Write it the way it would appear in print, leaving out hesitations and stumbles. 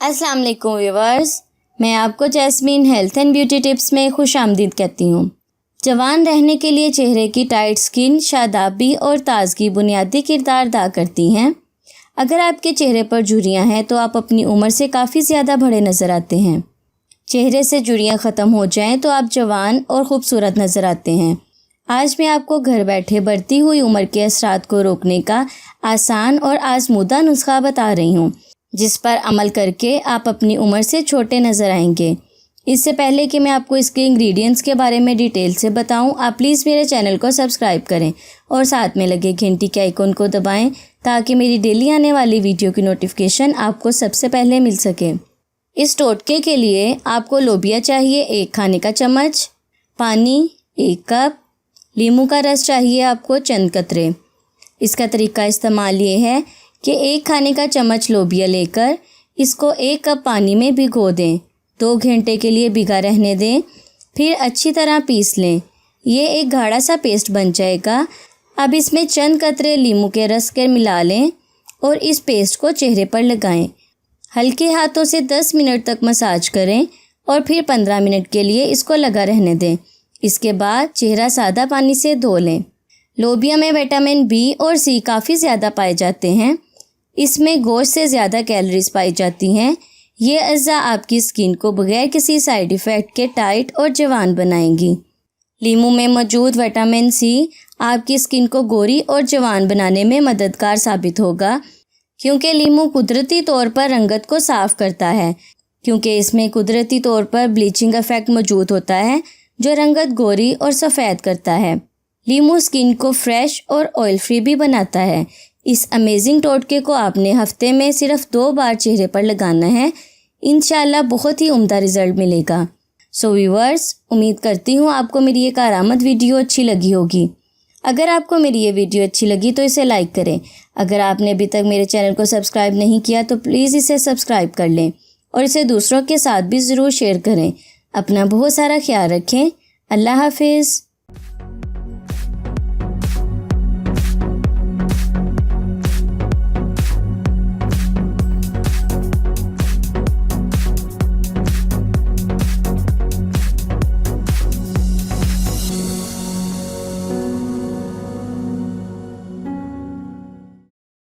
अस्सलाम वालेकुम व्यूअर्स, मैं आपको jasmine health and beauty tips में खुशामदीद कहती हूँ। जवान रहने के लिए चेहरे की टाइट स्किन, शादाबी और ताजगी बुनियादी किरदार अदा करती हैं। अगर आपके चेहरे पर झुर्रियाँ हैं तो आप अपनी उम्र से काफ़ी ज़्यादा बड़े नज़र आते हैं। चेहरे से झुर्रियाँ ख़त्म हो जाएं तो आप जवान और ख़ूबसूरत नज़र आते हैं। आज मैं आपको घर बैठे बढ़ती हुई उम्र के असरात को रोकने का आसान और आजमूदा नुस्खा बता रही हूँ, जिस पर अमल करके आप अपनी उम्र से छोटे नज़र आएंगे। इससे पहले कि मैं आपको इसके इंग्रेडिएंट्स के बारे में डिटेल से बताऊं, आप प्लीज़ मेरे चैनल को सब्सक्राइब करें और साथ में लगे घंटी के आइकन को दबाएं ताकि मेरी डेली आने वाली वीडियो की नोटिफिकेशन आपको सबसे पहले मिल सके। इस टोटके के लिए आपको लोबिया चाहिए 1 खाने का चम्मच, पानी 1 कप, नींबू का रस चाहिए आपको चंद कतरे। इसका तरीका इस्तेमाल ये है कि 1 खाने का चम्मच लोबिया लेकर इसको 1 कप पानी में भिगो दें। 2 घंटे के लिए भिगा रहने दें, फिर अच्छी तरह पीस लें। ये एक गाढ़ा सा पेस्ट बन जाएगा। अब इसमें चंद कतरे नींबू के रस के मिला लें और इस पेस्ट को चेहरे पर लगाएं। हल्के हाथों से 10 मिनट तक मसाज करें और फिर 15 मिनट के लिए इसको लगा रहने दें। इसके बाद चेहरा सादा पानी से धो लें। लोबिया में विटामिन बी और सी काफ़ी ज़्यादा पाए जाते हैं। इसमें गोश्त से ज़्यादा कैलोरीज पाई जाती हैं। ये अज़्ज़ा आपकी स्किन को बगैर किसी साइड इफ़ेक्ट के टाइट और जवान बनाएंगी। नींबू में मौजूद विटामिन सी आपकी स्किन को गोरी और जवान बनाने में मददगार साबित होगा, क्योंकि नींबू कुदरती तौर पर रंगत को साफ़ करता है, क्योंकि इसमें कुदरती तौर पर ब्लीचिंग इफ़ेक्ट मौजूद होता है जो रंगत गोरी और सफ़ेद करता है। नींबू स्किन को फ्रेश और ऑयल फ्री भी बनाता है। इस अमेजिंग टोटके को आपने हफ्ते में सिर्फ 2 बार चेहरे पर लगाना है। इंशाल्लाह बहुत ही उम्दा रिज़ल्ट मिलेगा। सो व्यूअर्स, उम्मीद करती हूँ आपको मेरी ये कारआमद वीडियो अच्छी लगी होगी। अगर आपको मेरी ये वीडियो अच्छी लगी तो इसे लाइक करें। अगर आपने अभी तक मेरे चैनल को सब्सक्राइब नहीं किया तो प्लीज़ इसे सब्सक्राइब कर लें और इसे दूसरों के साथ भी ज़रूर शेयर करें। अपना बहुत सारा ख्याल रखें। अल्लाह हाफिज़।